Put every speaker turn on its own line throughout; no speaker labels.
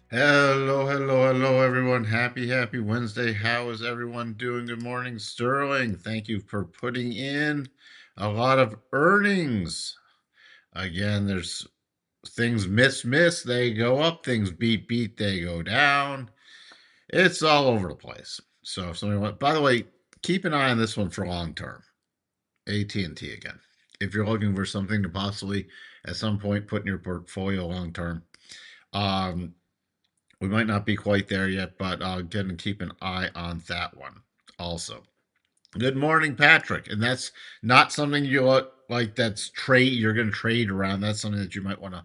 Hello, everyone. Happy Wednesday. How is everyone doing? Good morning, Sterling. Thank you for putting in a lot of earnings. Again, there's things miss, they go up. Things beat, they go down. It's all over the place. So if somebody by the way, keep an eye on this one for long term. AT&T again. If you're looking for something to possibly at some point put in your portfolio long term. Um, We might not be quite there yet, but going to keep an eye on that one also. Good morning, Patrick. And that's not something you like. That's trade. You're going to trade around. That's something that you might want to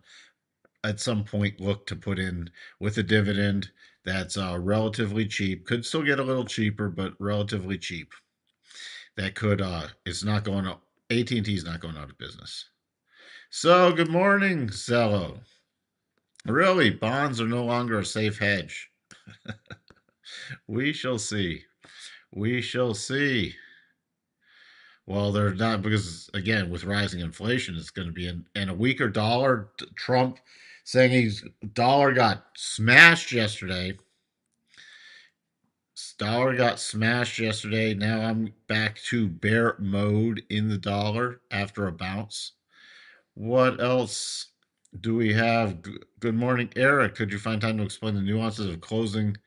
at some point look to put in with a dividend that's relatively cheap. Could still get a little cheaper, but relatively cheap. That could. It's not going up. AT&T is not going out of business. So good morning, Zello. Really, bonds are no longer a safe hedge. We shall see. We shall see. Well, they're not because again, with rising inflation, it's going to be in a weaker dollar. Trump saying his dollar got smashed yesterday. Dollar got smashed yesterday. Now I'm back to bear mode in the dollar after a bounce. What else do we have? Good morning, Eric. Could you find time to explain the nuances of closing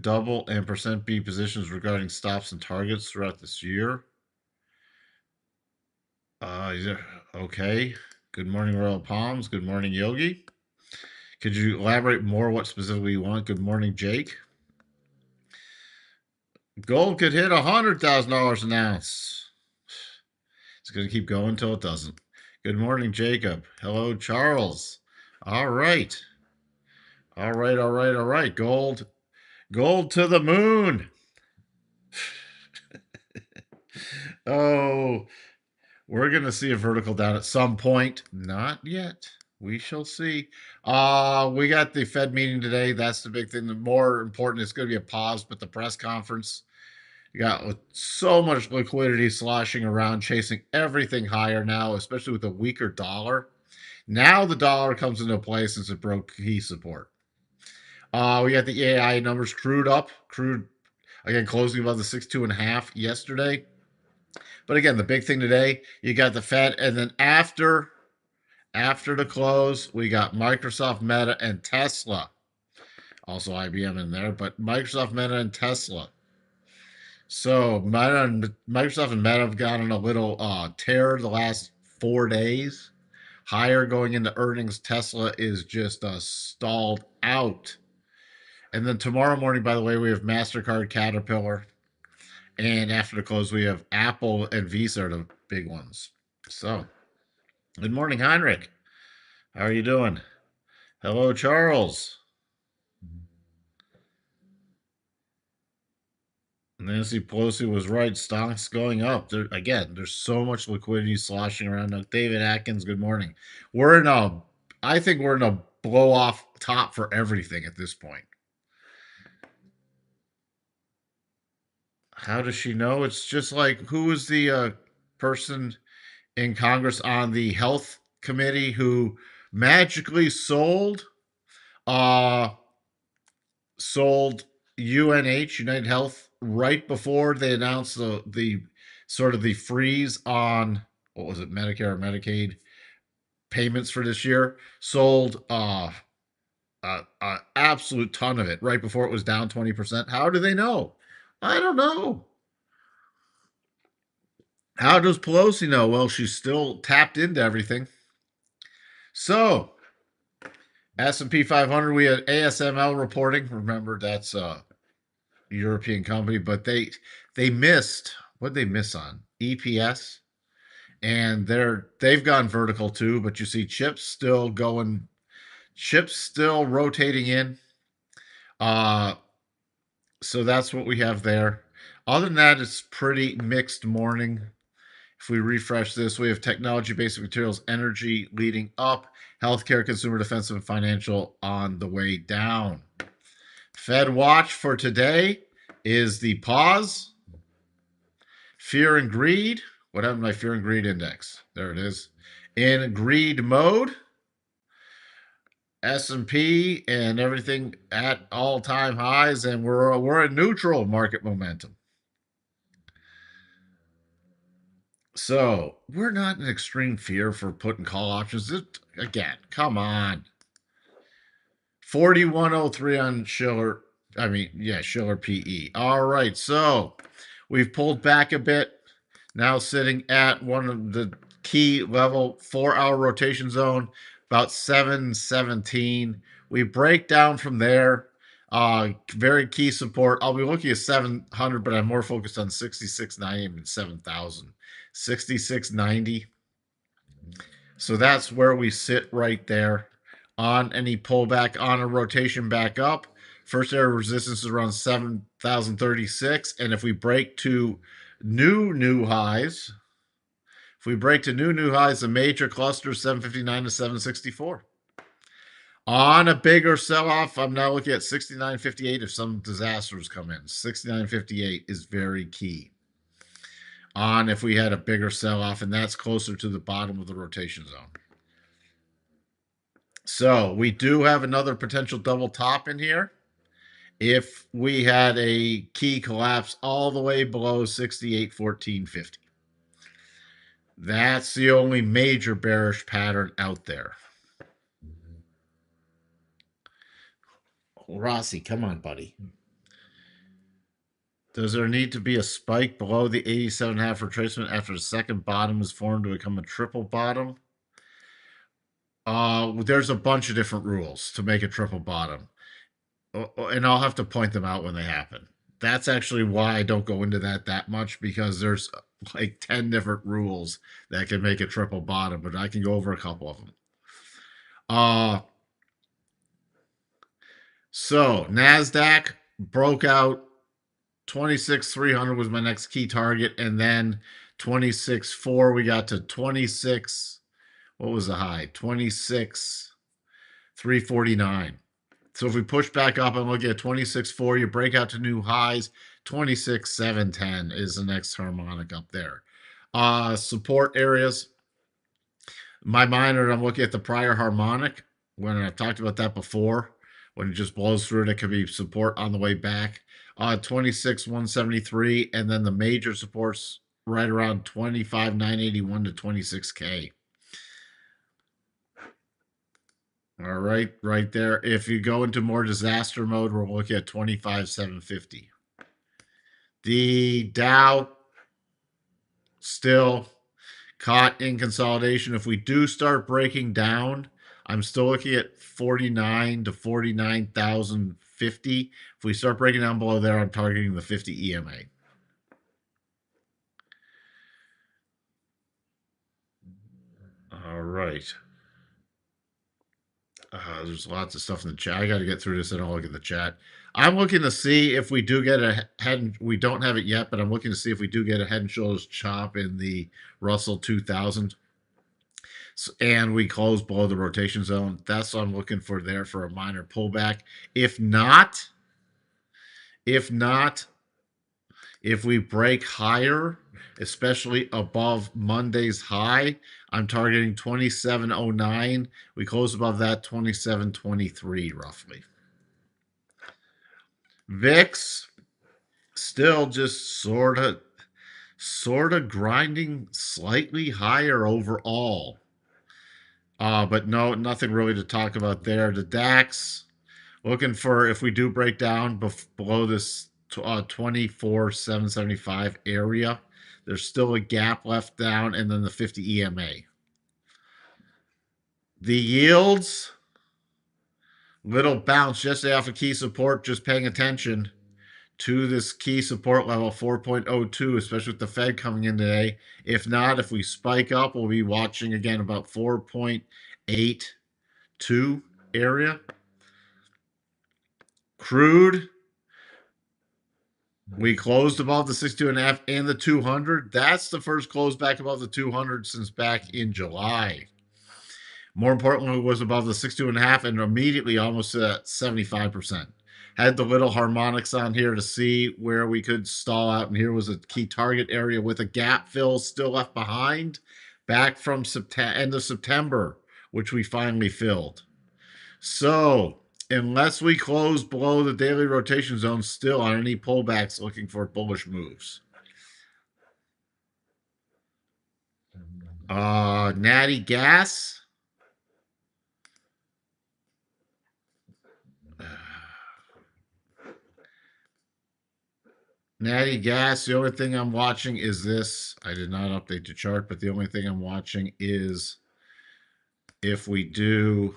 double and percent B positions regarding stops and targets throughout this year? Yeah, okay. Good morning, Royal Palms. Good morning, Yogi. Could you elaborate more what specifically you want? Good morning, Jake. Gold could hit $100,000 an ounce. It's going to keep going until it doesn't. Good morning, Jacob. Hello, Charles. All right. All right. Gold to the moon. Oh, we're going to see a vertical down at some point. Not yet. We shall see. We got the Fed meeting today. That's the big thing. The more important, it's going to be a pause, but the press conference, you got so much liquidity sloshing around, chasing everything higher now, especially with a weaker dollar. Now the dollar comes into play since it broke key support. We got the AI numbers crude again closing above the 62.5 yesterday. But again, the big thing today, you got the Fed, and then after the close, we got Microsoft, Meta, and Tesla. Also IBM in there, but Microsoft, Meta, and Tesla. So Microsoft and Meta have gotten a little tear the last 4 days. Higher going into earnings. Tesla is just stalled out. And then tomorrow morning, by the way, we have MasterCard, Caterpillar. And after the close, we have Apple and Visa are the big ones. So, good morning, Heinrich. How are you doing? Hello, Charles. Nancy Pelosi was right. Stocks going up. There's so much liquidity sloshing around. Now, David Atkins, good morning. I think we're in a blow off top for everything at this point. How does she know? It's just like who was the person in Congress on the health committee who magically uh sold UNH United Health right before they announced the sort of the freeze on what was it Medicare or Medicaid payments for this year. Sold a absolute ton of it right before it was down 20%. How do they know? I don't know. How does Pelosi know? Well, she's still tapped into everything. So S&P 500, we had ASML reporting. Remember, that's a European company, but they missed. What they miss on? EPS, and they've gone vertical too. But you see chips still rotating in. Uh, so that's what we have there. Other than that, it's pretty mixed morning. If we refresh this, we have technology, basic materials, energy leading up, healthcare, consumer defensive, and financial on the way down. Fed watch for today is the pause, fear and greed. What happened to my fear and greed index? There it is. In greed mode. S&P and everything at all-time highs, and we're in neutral market momentum. So we're not in extreme fear for putting call options. Again, come on. 4103 on Schiller. Schiller PE. All right, so we've pulled back a bit. Now sitting at one of the key level 4-hour rotation zone, about 717. We break down from there. Very key support. I'll be looking at 700, but I'm more focused on 6690 and 7000. 6690. So that's where we sit right there on any pullback on a rotation back up. First area of resistance is around 7,036. And if we break to new highs, the major cluster is 759 to 764. On a bigger sell-off, I'm now looking at 69.58 if some disasters come in. 69.58 is very key. On if we had a bigger sell-off, and that's closer to the bottom of the rotation zone. So we do have another potential double top in here. If we had a key collapse all the way below 68.1450. That's the only major bearish pattern out there. Rossi, come on, buddy. Does there need to be a spike below the 87.5 retracement after the second bottom is formed to become a triple bottom? There's a bunch of different rules to make a triple bottom. And I'll have to point them out when they happen. That's actually why I don't go into that much, because there's like 10 different rules that can make a triple bottom, but I can go over a couple of them. So NASDAQ broke out. 26,300 was my next key target, and then 26,400 we got to 26. What was the high? 26,349. So if we push back up, I'm looking at 26.4. You break out to new highs. 26.710 is the next harmonic up there. Support areas. My minor, I'm looking at the prior harmonic. When I've talked about that before, when it just blows through it, it could be support on the way back. 26.173, and then the major supports right around 25.981 to 26K. All right, right there. If you go into more disaster mode, we're looking at 25,750. The Dow still caught in consolidation. If we do start breaking down, I'm still looking at 49 to 49,050. If we start breaking down below there, I'm targeting the 50 EMA. All right. There's lots of stuff in the chat. I got to get through this and I'll look at the chat. I'm looking to see if we do get a head. We don't have it yet, but I'm looking to see if we do get a head and shoulders chop in the Russell 2000. And we close below the rotation zone. That's what I'm looking for there for a minor pullback. If not, if we break higher, especially above Monday's high, I'm targeting 2709. We close above that 2723 roughly. VIX still just sort of grinding slightly higher overall. But no, nothing really to talk about there. The DAX, looking for, if we do break down below this 24,775 area, there's still a gap left down, and then the 50 EMA. The yields, little bounce yesterday off of key support, just paying attention to this key support level 4.02, especially with the Fed coming in today. If not, if we spike up, we'll be watching again about 4.82 area. Crude, we closed above the 62.5 and the 200. That's the first close back above the 200 since back in July. More importantly, it was above the 62.5 and immediately almost at 75%. Had the little harmonics on here to see where we could stall out, and here was a key target area with a gap fill still left behind back from end of September, which we finally filled. So, unless we close below the daily rotation zone, still on any pullbacks looking for bullish moves. Natty Gas. Natty Gas, the only thing I'm watching is this. I did not update the chart, but the only thing I'm watching is if we do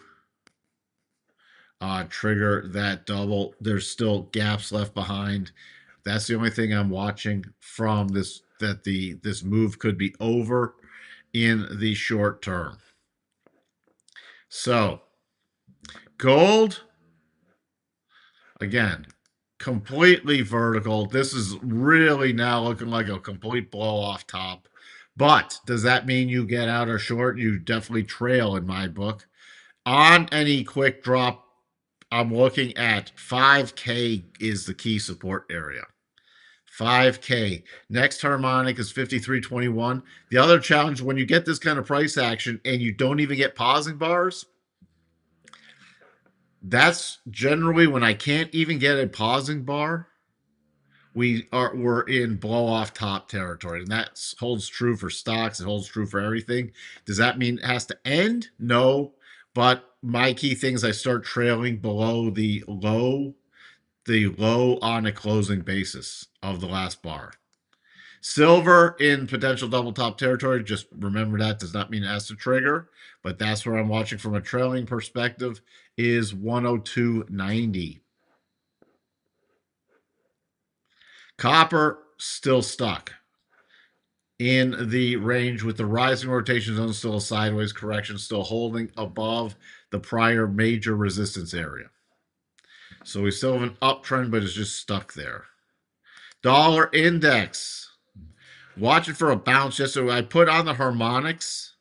trigger that double, there's still gaps left behind. That's the only thing I'm watching from this, that this move could be over in the short term. So, gold, again, completely vertical. This is really now looking like a complete blow off top. But does that mean you get out or short? You definitely trail in my book. On any quick drop, I'm looking at 5K is the key support area. 5K. Next harmonic is 53.21. The other challenge, when you get this kind of price action and you don't even get pausing bars, that's generally when I can't even get a pausing bar. We're in blow off top territory, and that holds true for stocks. It holds true for everything. Does that mean it has to end? No, but my key thing is I start trailing below the low on a closing basis of the last bar. Silver in potential double top territory. Just remember that does not mean it has to trigger, but that's where I'm watching from a trailing perspective is 102.90. Copper still stuck in the range with the rising rotation zone still a sideways correction, still holding above the prior major resistance area. So we still have an uptrend, but it's just stuck there. Dollar index. Watching for a bounce. Yesterday, I put on the harmonics,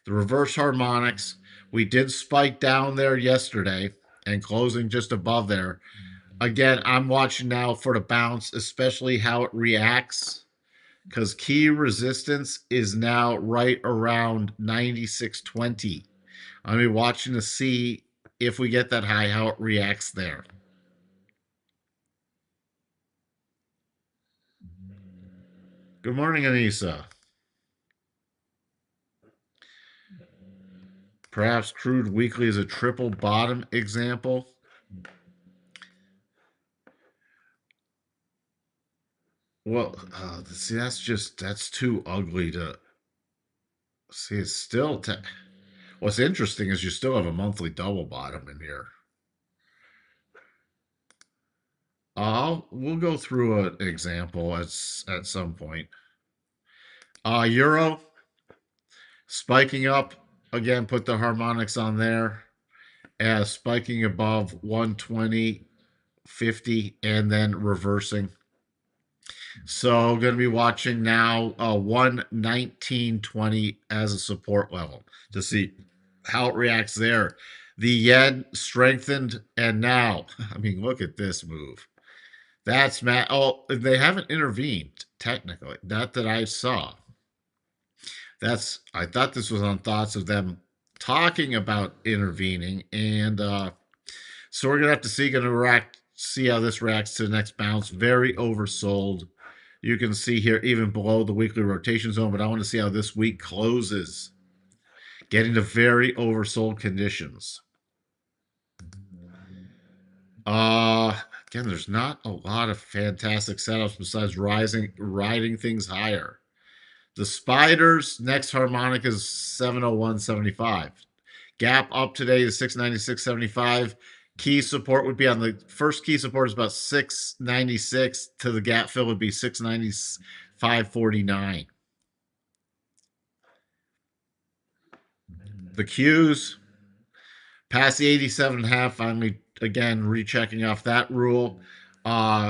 the reverse harmonics. We did spike down there yesterday and closing just above there. Again, I'm watching now for the bounce, especially how it reacts, because key resistance is now right around 96.20. I'm be watching to see if we get that high, how it reacts there. Good morning, Anissa. Perhaps crude weekly is a triple bottom example. Well, see, that's too ugly to see. It's still, what's interesting is you still have a monthly double bottom in here. We'll go through an example at some point. Euro spiking up again. Put the harmonics on there, as spiking above 120.50 and then reversing. So going to be watching now 119.20 as a support level to see how it reacts there. The yen strengthened, and now, I mean, look at this move. That's Matt. Oh, they haven't intervened technically. Not that I saw. I thought this was on thoughts of them talking about intervening, and so we're gonna have to see how this reacts to the next bounce. Very oversold. You can see here even below the weekly rotation zone, but I want to see how this week closes. Getting to very oversold conditions. Again, there's not a lot of fantastic setups besides riding things higher. The spiders, next harmonic is 701.75. Gap up today is 696.75. Key support would be on the first key support is about 696 to the gap fill would be 695.49. The Qs past the 87.5, finally again rechecking off that rule.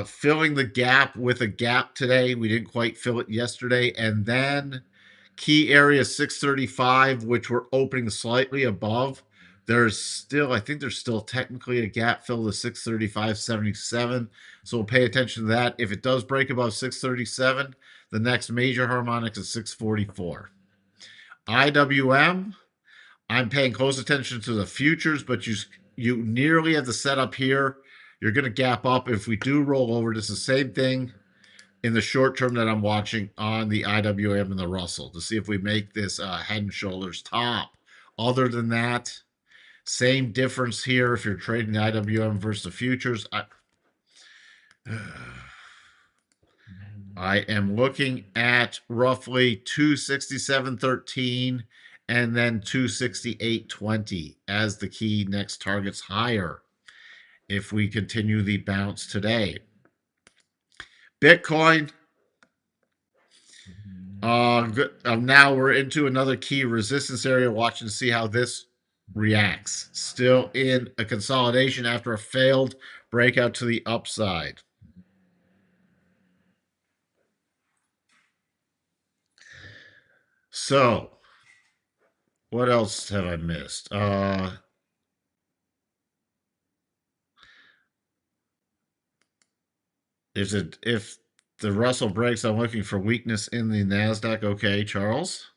Filling the gap with a gap today. We didn't quite fill it yesterday. And then key area 635, which we're opening slightly above. I think there's still technically a gap fill to 635.77. So we'll pay attention to that. If it does break above 637, the next major harmonic is 644. IWM, I'm paying close attention to the futures, but you nearly have the setup here. You're going to gap up. If we do roll over, it's the same thing in the short term that I'm watching on the IWM and the Russell to see if we make this head and shoulders top. Other than that, same difference here if you're trading the IWM versus the futures. I am looking at roughly 267.13 and then 268.20 as the key next targets higher if we continue the bounce today. Bitcoin, now we're into another key resistance area, watching to see how this reacts. Still in a consolidation after a failed breakout to the upside. So, what else have I missed? If the Russell breaks, I'm looking for weakness in the Nasdaq. Okay, Charles.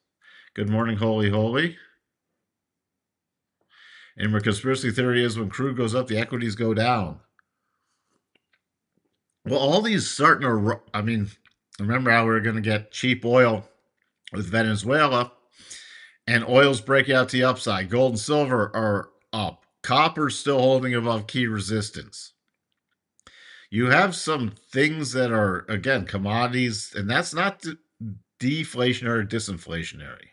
Good morning, holy holy. And my conspiracy theory is when crude goes up, the equities go down. Well, all these starting to. I mean, remember how we were going to get cheap oil with Venezuela, and oil's breaking out to the upside. Gold and silver are up. Copper's still holding above key resistance. You have some things that are, again, commodities, and that's not deflationary or disinflationary.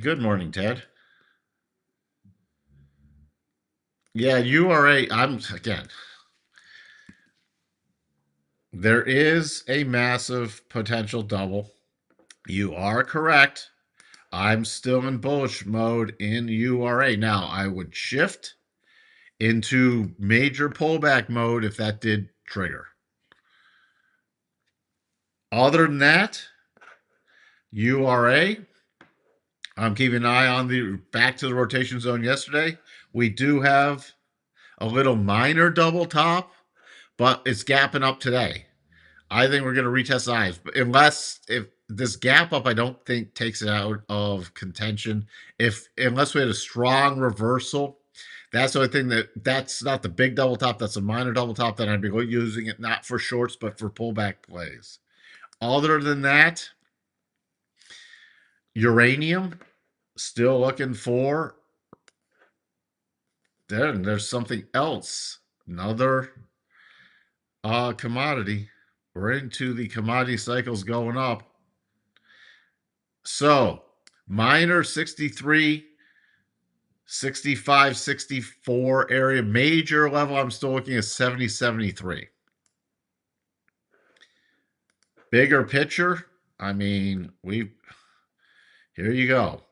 Good morning, Ted. Yeah, URA, there is a massive potential double. You are correct. I'm still in bullish mode in URA. Now, I would shift into major pullback mode if that did trigger. Other than that, URA, I'm keeping an eye on the back to the rotation zone yesterday. We do have a little minor double top, but it's gapping up today. I think we're going to retest highs, but if this gap up, I don't think takes it out of contention. Unless we had a strong reversal, that's the only thing that's not the big double top. That's a minor double top that I'd be using it not for shorts but for pullback plays. Other than that, uranium still looking for. There's something else. Another commodity. We're into the commodity cycles going up. So, minor 63, 65, 64 area. Major level, I'm still looking at 70, 73. Bigger picture, I mean, here you go.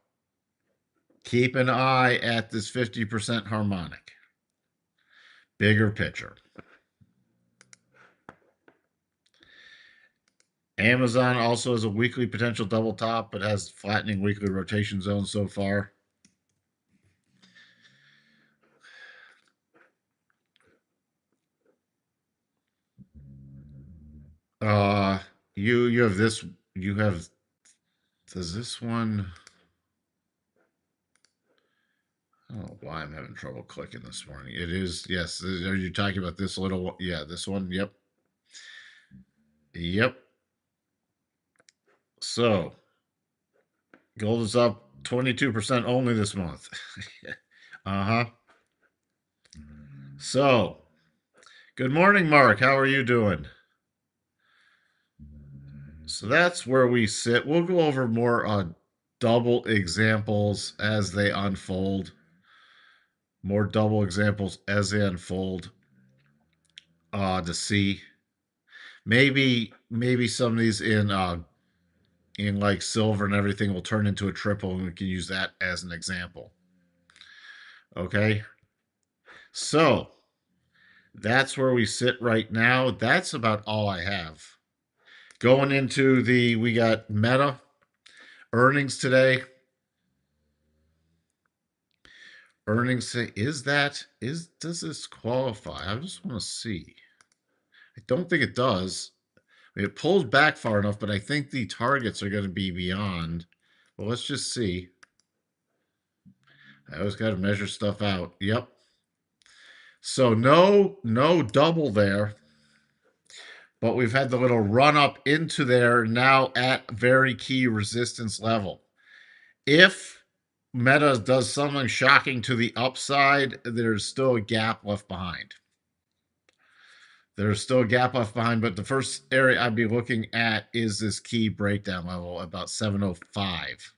Keep an eye at this 50% harmonic. Bigger picture. Amazon also has a weekly potential double top, but has flattening weekly rotation zone so far. You have this. Does this one? I don't know why I'm having trouble clicking this morning. It is, yes. Are you talking about this little? Yeah, this one. Yep. Yep. So, gold is up 22% only this month. Uh-huh. So, good morning, Mark. How are you doing? So that's where we sit. We'll go over more double examples as they unfold. More double examples as they unfold to see. Maybe some of these in like silver and everything will turn into a triple, and we can use that as an example. Okay. So that's where we sit right now. That's about all I have. Going into we got Meta earnings today. Earnings say, does this qualify? I just want to see. I don't think it does. I mean, it pulls back far enough, but I think the targets are going to be beyond. Well, let's just see. I always got to measure stuff out. Yep. So no double there, but we've had the little run up into there now at very key resistance level. If Meta does something shocking to the upside, there's still a gap left behind. There's still a gap left behind, but the first area I'd be looking at is this key breakdown level about 705.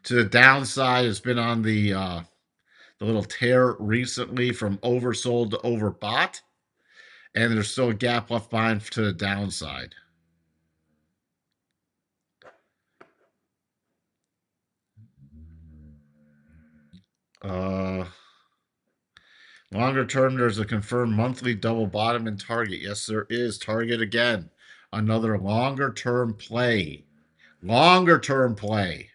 To the downside, it's been on the little tear recently from oversold to overbought, and there's still a gap left behind to the downside. Uh, Longer term, there's a confirmed monthly double bottom in Target. Yes, there is. Target again. Another longer term play. Longer term play.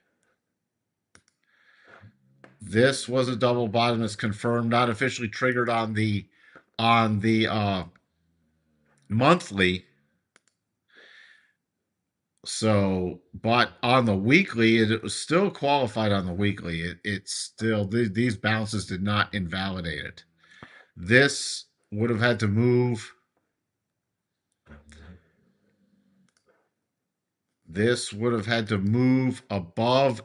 This was a double bottom that's confirmed, not officially triggered on the monthly. So, but on the weekly, it was still qualified on the weekly. It's still these bounces did not invalidate it. This would have had to move. This would have had to move above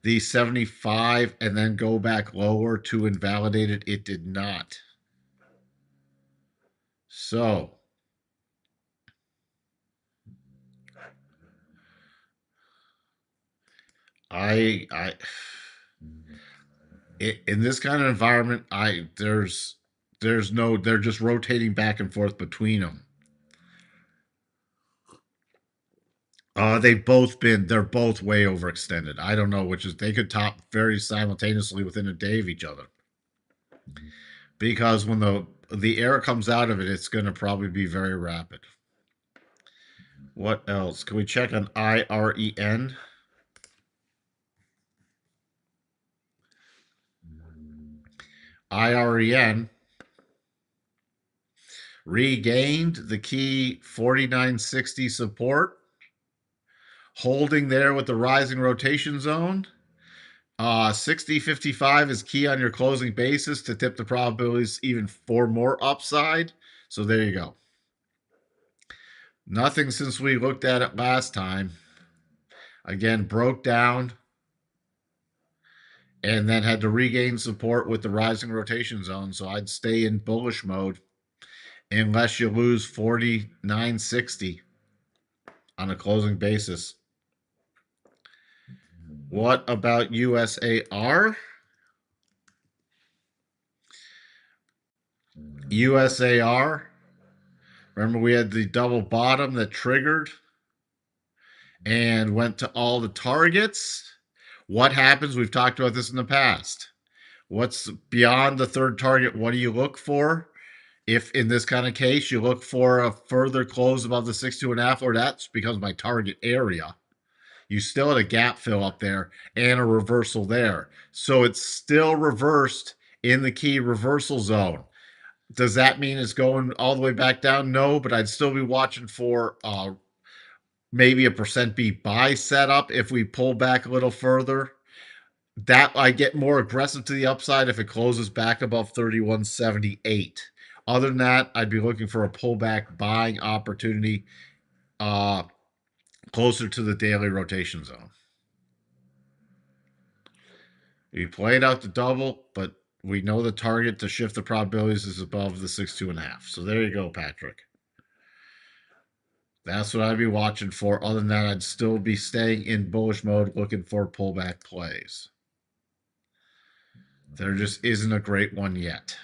the 75 and then go back lower to invalidate it. It did not. So I in this kind of environment, there's no, they're just rotating back and forth between them. They're both way overextended. I don't know which is, they could top very simultaneously within a day of each other. Because when the air comes out of it, it's going to probably be very rapid. What else? Can we check on IREN? IREN regained the key 4960 support, holding there with the rising rotation zone. 60.55 is key on your closing basis to tip the probabilities even for more upside. So there you go. Nothing since we looked at it last time. Again, broke down and then had to regain support with the rising rotation zone. So I'd stay in bullish mode unless you lose 49.60 on a closing basis. What about USAR? USAR. Remember, we had the double bottom that triggered and went to all the targets. What happens? We've talked about this in the past. What's beyond the third target? What do you look for? If in this kind of case, you look for a further close above the 62.5, or that becomes my target area. You still had a gap fill up there and a reversal there. So it's still reversed in the key reversal zone. Does that mean it's going all the way back down? No, but I'd still be watching for maybe a percent B buy setup if we pull back a little further. That I get more aggressive to the upside if it closes back above 31.78. Other than that, I'd be looking for a pullback buying opportunity closer to the daily rotation zone. We played out the double, but we know the target to shift the probabilities is above the 62.5. So there you go, Patrick. That's what I'd be watching for. Other than that, I'd still be staying in bullish mode looking for pullback plays. There just isn't a great one yet.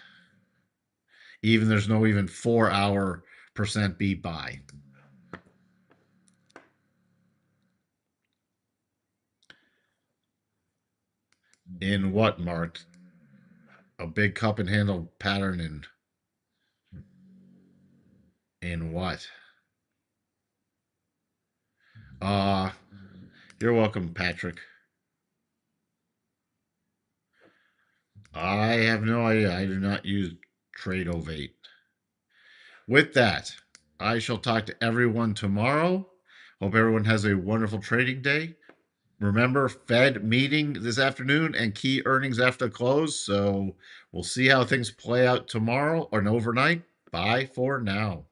Even there's no even 4-hour percent B buy. In what, Mark? A big cup and handle pattern in what? You're welcome, Patrick. I have no idea. I do not use Trade Ovate. With that, I shall talk to everyone tomorrow. Hope everyone has a wonderful trading day. Remember, Fed meeting this afternoon and key earnings after close. So we'll see how things play out tomorrow or overnight. Bye for now.